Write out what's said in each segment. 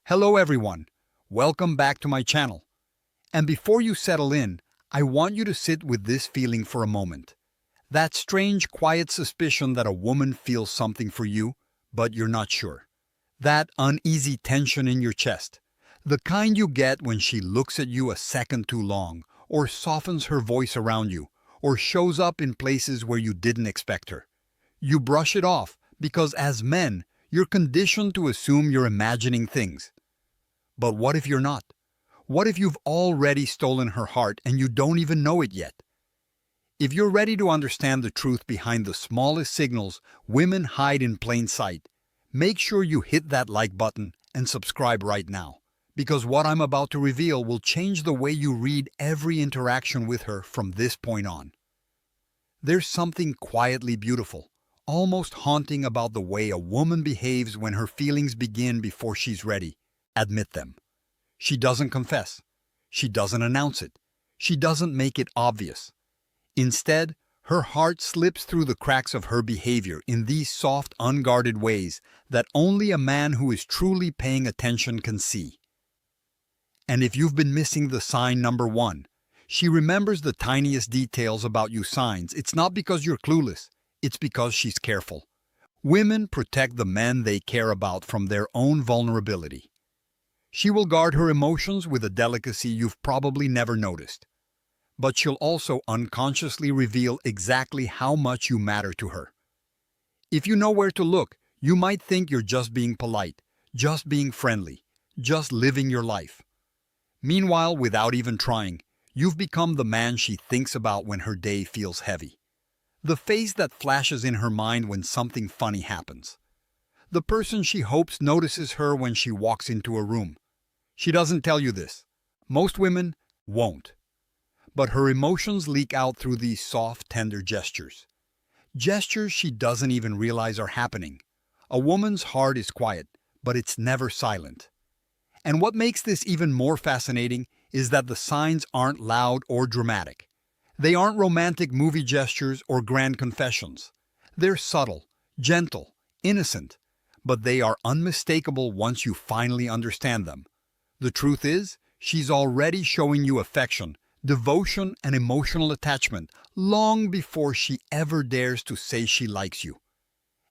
Hello everyone, welcome back to my channel. And before you settle in, I want you to sit with this feeling for a moment. That strange, quiet suspicion that a woman feels something for you, but you're not sure. That uneasy tension in your chest. The kind you get when she looks at you a second too long, or softens her voice around you, or shows up in places where you didn't expect her. You brush it off because as men, you're conditioned to assume you're imagining things. But what if you're not? What if you've already stolen her heart and you don't even know it yet? If you're ready to understand the truth behind the smallest signals women hide in plain sight, make sure you hit that like button and subscribe right now, because what I'm about to reveal will change the way you read every interaction with her from this point on. There's something quietly beautiful, almost haunting about the way a woman behaves when her feelings begin before she's ready. Admit them. She doesn't confess. She doesn't announce it. She doesn't make it obvious. Instead, her heart slips through the cracks of her behavior in these soft, unguarded ways that only a man who is truly paying attention can see. And if you've been missing the sign number one, she remembers the tiniest details about you signs. It's not because you're clueless. It's because she's careful. Women protect the men they care about from their own vulnerability. She will guard her emotions with a delicacy you've probably never noticed. But she'll also unconsciously reveal exactly how much you matter to her. If you know where to look, you might think you're just being polite, just being friendly, just living your life. Meanwhile, without even trying, you've become the man she thinks about when her day feels heavy. The face that flashes in her mind when something funny happens. The person she hopes notices her when she walks into a room. She doesn't tell you this. Most women won't. But her emotions leak out through these soft, tender gestures. Gestures she doesn't even realize are happening. A woman's heart is quiet, but it's never silent. And what makes this even more fascinating is that the signs aren't loud or dramatic. They aren't romantic movie gestures or grand confessions. They're subtle, gentle, innocent, but they are unmistakable once you finally understand them. The truth is, she's already showing you affection, devotion, and emotional attachment long before she ever dares to say she likes you.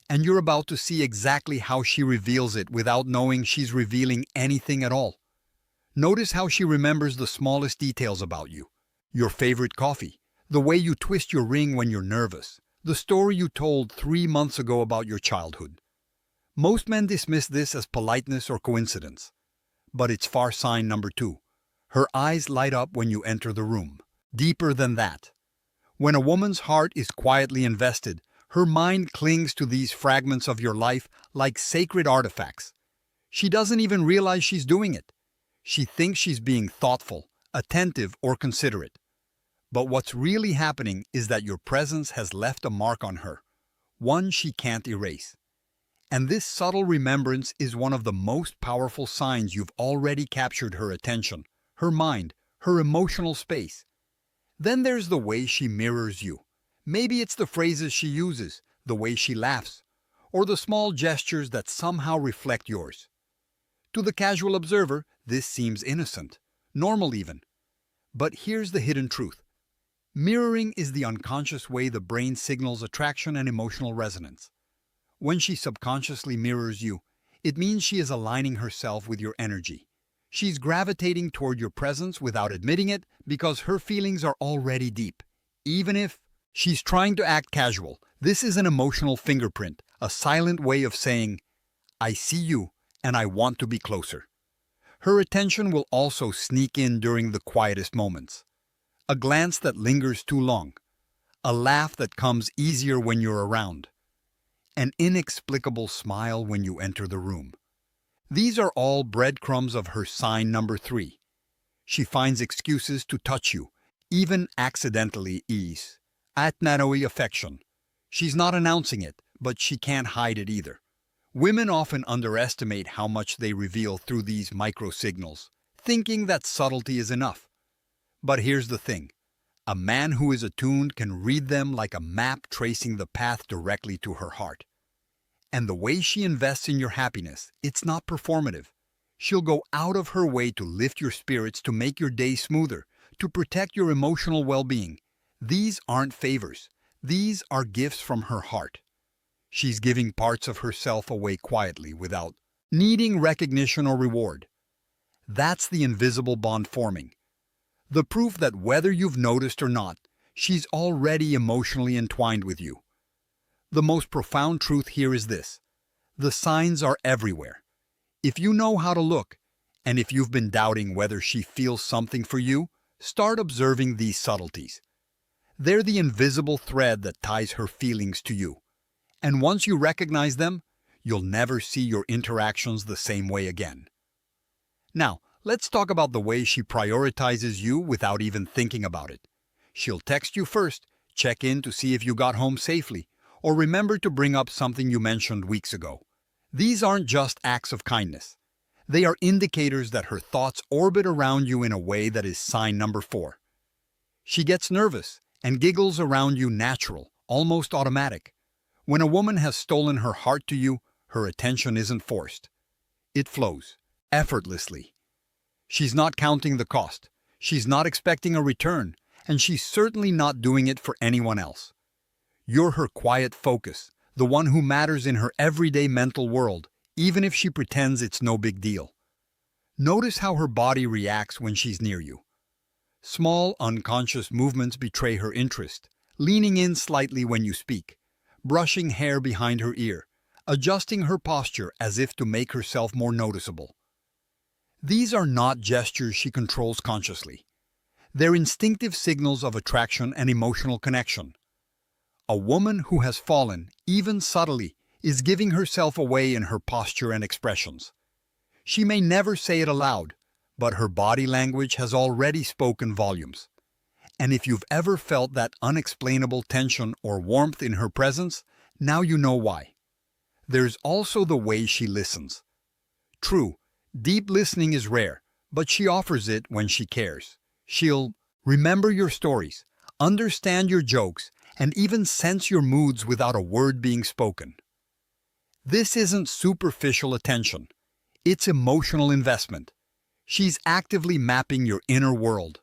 And you're about to see exactly how she reveals it without knowing she's revealing anything at all. Notice how she remembers the smallest details about you. Your favorite coffee, the way you twist your ring when you're nervous, the story you told 3 months ago about your childhood. Most men dismiss this as politeness or coincidence. But it's far sign number two. Her eyes light up when you enter the room. Deeper than that. When a woman's heart is quietly invested, her mind clings to these fragments of your life like sacred artifacts. She doesn't even realize she's doing it. She thinks she's being thoughtful, attentive, or considerate. But what's really happening is that your presence has left a mark on her, one she can't erase. And this subtle remembrance is one of the most powerful signs you've already captured her attention, her mind, her emotional space. Then there's the way she mirrors you. Maybe it's the phrases she uses, the way she laughs, or the small gestures that somehow reflect yours. To the casual observer, this seems innocent, normal even. But here's the hidden truth. Mirroring is the unconscious way the brain signals attraction and emotional resonance. When she subconsciously mirrors you, it means she is aligning herself with your energy. She's gravitating toward your presence without admitting it because her feelings are already deep. Even if she's trying to act casual, this is an emotional fingerprint, a silent way of saying, I see you and I want to be closer. Her attention will also sneak in during the quietest moments. A glance that lingers too long. A laugh that comes easier when you're around. An inexplicable smile when you enter the room. These are all breadcrumbs of her sign number three. She finds excuses to touch you, even accidentally ease. Atnanoy affection. She's not announcing it, but she can't hide it either. Women often underestimate how much they reveal through these micro-signals, thinking that subtlety is enough. But here's the thing. A man who is attuned can read them like a map tracing the path directly to her heart. And the way she invests in your happiness, it's not performative. She'll go out of her way to lift your spirits, to make your day smoother, to protect your emotional well-being. These aren't favors. These are gifts from her heart. She's giving parts of herself away quietly without needing recognition or reward. That's the invisible bond forming. The proof that whether you've noticed or not, she's already emotionally entwined with you. The most profound truth here is this: the signs are everywhere. If you know how to look, and if you've been doubting whether she feels something for you, start observing these subtleties. They're the invisible thread that ties her feelings to you. And once you recognize them, you'll never see your interactions the same way again. Now, let's talk about the way she prioritizes you without even thinking about it. She'll text you first, check in to see if you got home safely, or remember to bring up something you mentioned weeks ago. These aren't just acts of kindness. They are indicators that her thoughts orbit around you in a way that is sign number 4. She gets nervous and giggles around you natural, almost automatic. When a woman has stolen her heart to you, her attention isn't forced. It flows, effortlessly. She's not counting the cost. She's not expecting a return, and she's certainly not doing it for anyone else. You're her quiet focus, the one who matters in her everyday mental world, even if she pretends it's no big deal. Notice how her body reacts when she's near you. Small, unconscious movements betray her interest, leaning in slightly when you speak, brushing hair behind her ear, adjusting her posture as if to make herself more noticeable. These are not gestures she controls consciously. They're instinctive signals of attraction and emotional connection. A woman who has fallen, even subtly, is giving herself away in her posture and expressions. She may never say it aloud, but her body language has already spoken volumes. And if you've ever felt that unexplainable tension or warmth in her presence, now you know why. There's also the way she listens. True, deep listening is rare, but she offers it when she cares. She'll remember your stories, understand your jokes, and even sense your moods without a word being spoken. This isn't superficial attention. It's emotional investment. She's actively mapping your inner world.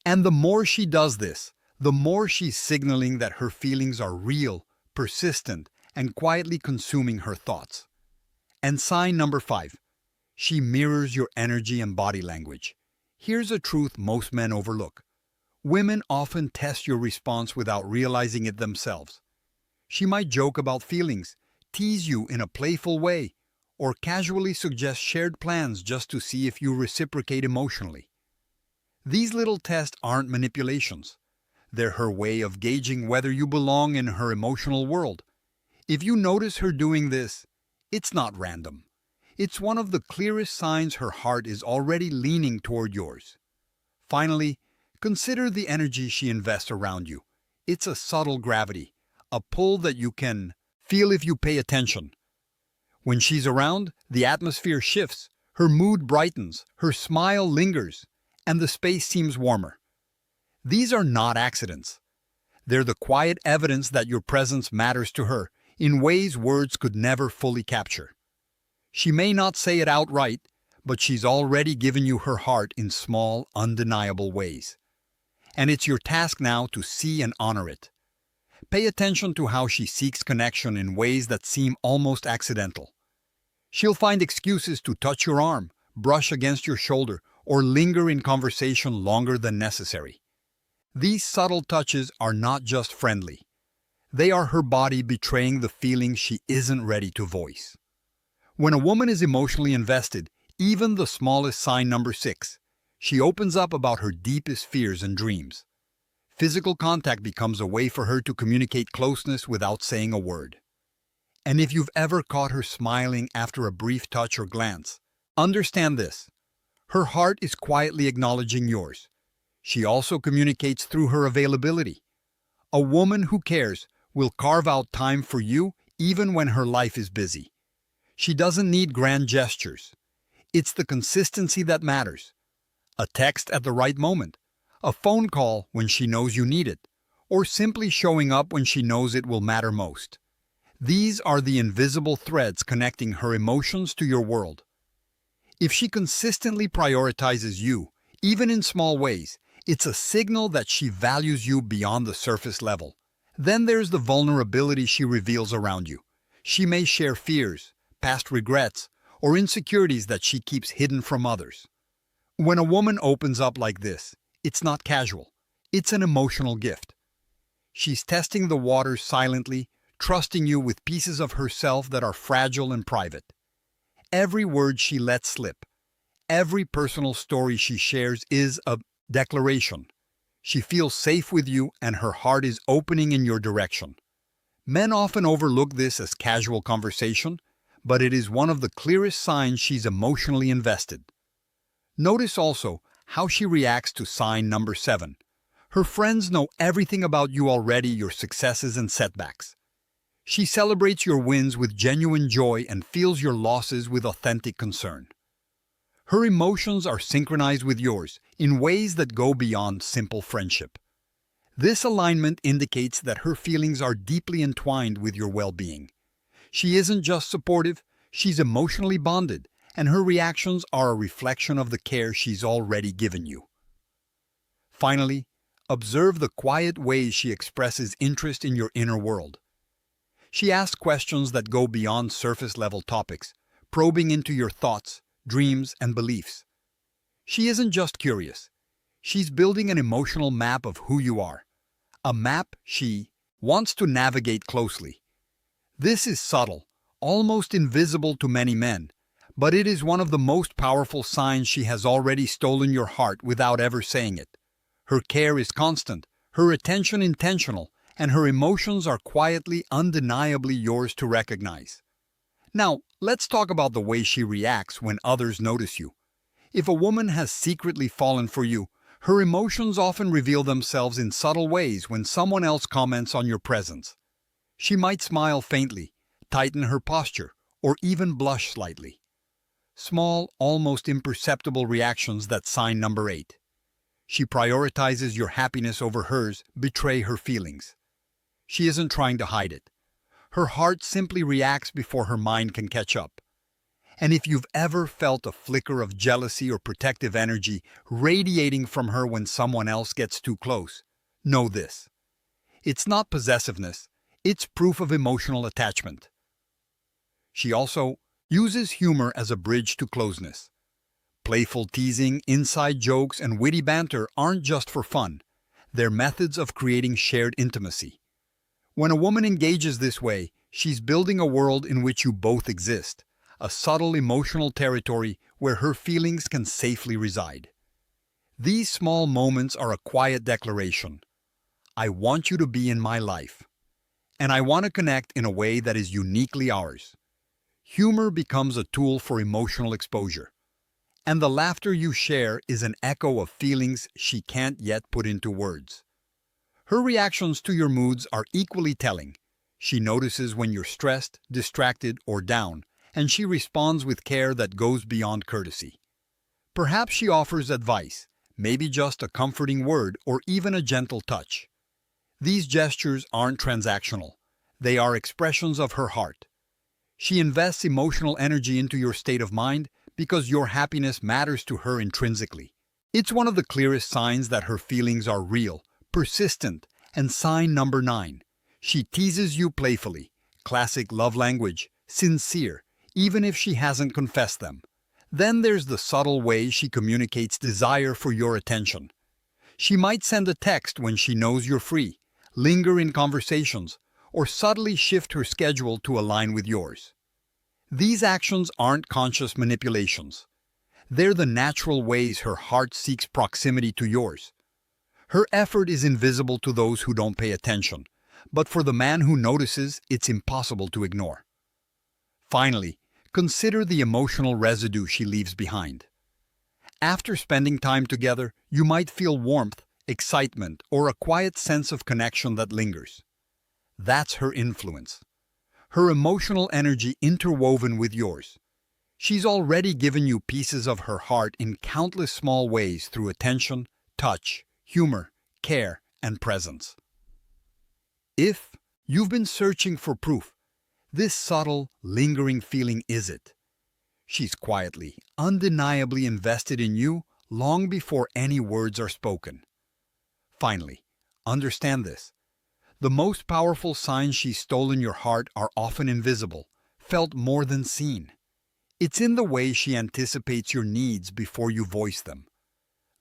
And the more she does this, the more she's signaling that her feelings are real, persistent, and quietly consuming her thoughts. And sign number 5. She mirrors your energy and body language. Here's a truth most men overlook. Women often test your response without realizing it themselves. She might joke about feelings, tease you in a playful way, or casually suggest shared plans just to see if you reciprocate emotionally. These little tests aren't manipulations. They're her way of gauging whether you belong in her emotional world. If you notice her doing this, it's not random. It's one of the clearest signs her heart is already leaning toward yours. Finally, consider the energy she invests around you. It's a subtle gravity, a pull that you can feel if you pay attention. When she's around, the atmosphere shifts, her mood brightens, her smile lingers, and the space seems warmer. These are not accidents. They're the quiet evidence that your presence matters to her in ways words could never fully capture. She may not say it outright, but she's already given you her heart in small, undeniable ways. And it's your task now to see and honor it. Pay attention to how she seeks connection in ways that seem almost accidental. She'll find excuses to touch your arm, brush against your shoulder, or linger in conversation longer than necessary. These subtle touches are not just friendly. They are her body betraying the feelings she isn't ready to voice. When a woman is emotionally invested, even the smallest sign number 6, she opens up about her deepest fears and dreams. Physical contact becomes a way for her to communicate closeness without saying a word. And if you've ever caught her smiling after a brief touch or glance, understand this. Her heart is quietly acknowledging yours. She also communicates through her availability. A woman who cares will carve out time for you even when her life is busy. She doesn't need grand gestures. It's the consistency that matters. A text at the right moment, a phone call when she knows you need it, or simply showing up when she knows it will matter most. These are the invisible threads connecting her emotions to your world. If she consistently prioritizes you, even in small ways, it's a signal that she values you beyond the surface level. Then there's the vulnerability she reveals around you. She may share fears, past regrets, or insecurities that she keeps hidden from others. When a woman opens up like this, it's not casual. It's an emotional gift. She's testing the waters silently, trusting you with pieces of herself that are fragile and private. Every word she lets slip, every personal story she shares is a declaration. She feels safe with you and her heart is opening in your direction. Men often overlook this as casual conversation, but it is one of the clearest signs she's emotionally invested. Notice also how she reacts to sign number 7. Her friends know everything about you already, your successes and setbacks. She celebrates your wins with genuine joy and feels your losses with authentic concern. Her emotions are synchronized with yours in ways that go beyond simple friendship. This alignment indicates that her feelings are deeply entwined with your well-being. She isn't just supportive, she's emotionally bonded, and her reactions are a reflection of the care she's already given you. Finally, observe the quiet ways she expresses interest in your inner world. She asks questions that go beyond surface-level topics, probing into your thoughts, dreams, and beliefs. She isn't just curious. She's building an emotional map of who you are, a map she wants to navigate closely. This is subtle, almost invisible to many men, but it is one of the most powerful signs she has already stolen your heart without ever saying it. Her care is constant, her attention intentional, and her emotions are quietly, undeniably yours to recognize. Now, let's talk about the way she reacts when others notice you. If a woman has secretly fallen for you, her emotions often reveal themselves in subtle ways when someone else comments on your presence. She might smile faintly, tighten her posture, or even blush slightly. Small, almost imperceptible reactions that sign number 8. She prioritizes your happiness over hers, betray her feelings. She isn't trying to hide it. Her heart simply reacts before her mind can catch up. And if you've ever felt a flicker of jealousy or protective energy radiating from her when someone else gets too close, know this. It's not possessiveness, it's proof of emotional attachment. She also uses humor as a bridge to closeness. Playful teasing, inside jokes, and witty banter aren't just for fun. They're methods of creating shared intimacy. When a woman engages this way, she's building a world in which you both exist, a subtle emotional territory where her feelings can safely reside. These small moments are a quiet declaration. I want you to be in my life, and I want to connect in a way that is uniquely ours. Humor becomes a tool for emotional exposure, and the laughter you share is an echo of feelings she can't yet put into words. Her reactions to your moods are equally telling. She notices when you're stressed, distracted, or down, and she responds with care that goes beyond courtesy. Perhaps she offers advice, maybe just a comforting word or even a gentle touch. These gestures aren't transactional. They are expressions of her heart. She invests emotional energy into your state of mind because your happiness matters to her intrinsically. It's one of the clearest signs that her feelings are real, persistent, and sign number 9. She teases you playfully, classic love language, sincere, even if she hasn't confessed them. Then there's the subtle way she communicates desire for your attention. She might send a text when she knows you're free, linger in conversations, or subtly shift her schedule to align with yours. These actions aren't conscious manipulations. They're the natural ways her heart seeks proximity to yours. Her effort is invisible to those who don't pay attention, but for the man who notices, it's impossible to ignore. Finally, consider the emotional residue she leaves behind. After spending time together, you might feel warmth, excitement, or a quiet sense of connection that lingers. That's her influence. Her emotional energy interwoven with yours. She's already given you pieces of her heart in countless small ways through attention, touch, humor, care, and presence. If you've been searching for proof, this subtle, lingering feeling is it. She's quietly, undeniably invested in you long before any words are spoken. Finally, understand this. The most powerful signs she's stolen your heart are often invisible, felt more than seen. It's in the way she anticipates your needs before you voice them.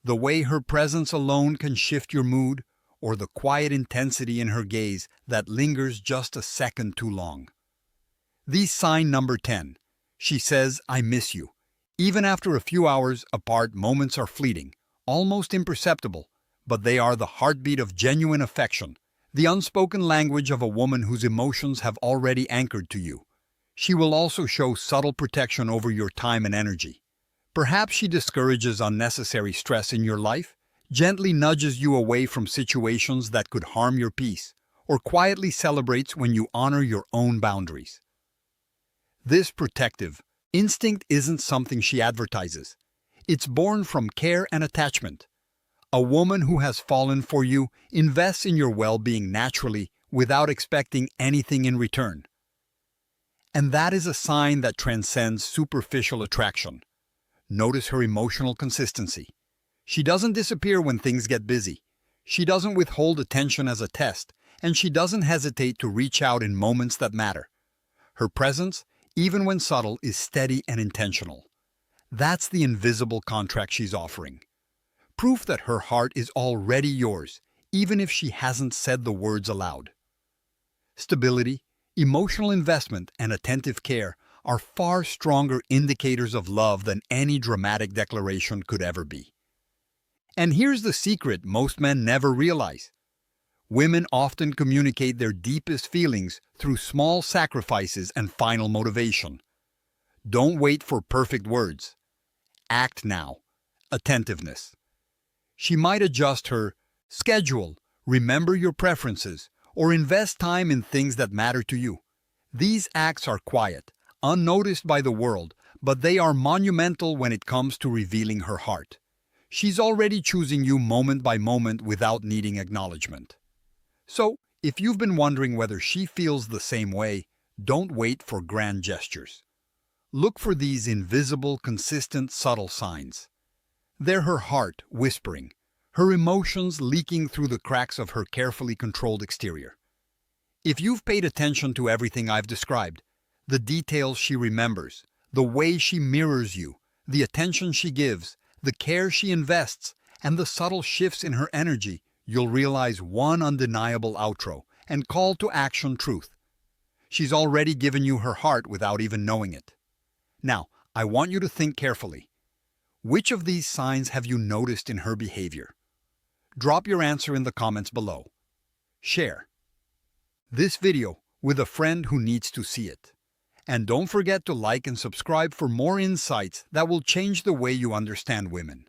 The way her presence alone can shift your mood, or the quiet intensity in her gaze that lingers just a second too long. These sign number 10. She says, "I miss you." Even after a few hours apart, moments are fleeting, almost imperceptible, but they are the heartbeat of genuine affection, the unspoken language of a woman whose emotions have already anchored to you. She will also show subtle protection over your time and energy. Perhaps she discourages unnecessary stress in your life, gently nudges you away from situations that could harm your peace, or quietly celebrates when you honor your own boundaries. This protective instinct isn't something she advertises. It's born from care and attachment. A woman who has fallen for you invests in your well-being naturally without expecting anything in return. And that is a sign that transcends superficial attraction. Notice her emotional consistency. She doesn't disappear when things get busy. She doesn't withhold attention as a test, and she doesn't hesitate to reach out in moments that matter. Her presence, even when subtle, is steady and intentional. That's the invisible contract she's offering. Proof that her heart is already yours, even if she hasn't said the words aloud. Stability, emotional investment, and attentive care are far stronger indicators of love than any dramatic declaration could ever be. And here's the secret most men never realize. Women often communicate their deepest feelings through small sacrifices and final motivation. Don't wait for perfect words. Act now. Attentiveness. She might adjust her schedule, remember your preferences, or invest time in things that matter to you. These acts are quiet, unnoticed by the world, but they are monumental when it comes to revealing her heart. She's already choosing you moment by moment without needing acknowledgement. So, if you've been wondering whether she feels the same way, don't wait for grand gestures. Look for these invisible, consistent, subtle signs. They're her heart whispering, her emotions leaking through the cracks of her carefully controlled exterior. If you've paid attention to everything I've described, the details she remembers, the way she mirrors you, the attention she gives, the care she invests, and the subtle shifts in her energy, you'll realize one undeniable outro and call to action truth. She's already given you her heart without even knowing it. Now, I want you to think carefully. Which of these signs have you noticed in her behavior? Drop your answer in the comments below. Share this video with a friend who needs to see it. And don't forget to like and subscribe for more insights that will change the way you understand women.